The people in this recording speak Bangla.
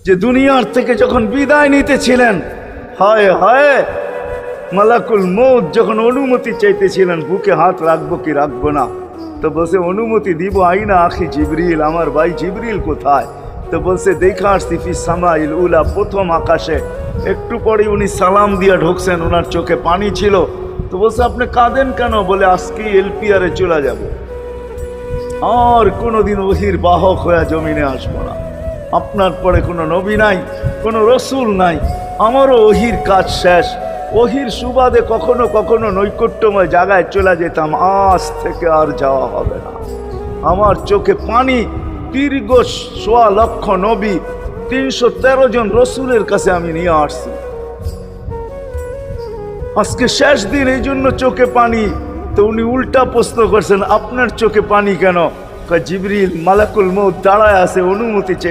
যে দুনিয়ার থেকে যখন বিদায় নিতেছিলেন, হায় হায়, মালাকুল মউত যখন অনুমতি চাইতেছিলেন বুকে হাত রাখবো কি রাখবো না, তো বলছে অনুমতি দিব, আইনা আখি জিবরিল, আমার ভাই জিবরিল কোথায়? তো বলছে দেখা আসছি ফি সামাইল উলা, প্রথম আকাশে। একটু পরে উনি সালাম দিয়া ঢুকছেন, ওনার চোখে পানি ছিল। তো বলছে আপনি কাঁদেন কেন? বলে আজকেই এলপিআরে চলে যাব, আর কোনোদিন ওহির বাহক হয়ে জমিনে আসবো না। আপনার পরে কোনো নবী নাই, কোনো রসুল নাই, আমারও ওহির কাজ শেষ। ওহির সুবাদে কখনো কখনো নৈকট্যময় জায়গায় চলে যেতাম, আজ থেকে আর যাওয়া হবে না। আমার চোখে পানি। দীর্ঘ ১.৫ লক্ষ নবী, ৩১৩ জন রসুলের কাছে আমি নিয়ে আসছি। আজকে শেষ দিন, এই জন্য চোখে পানি। তো উনি উল্টা প্রশ্ন করছেন, আপনার চোখে পানি কেন? জিবরিল, মালাকুল মউত দাঁড়ায় আছে, অনুমতি চাই।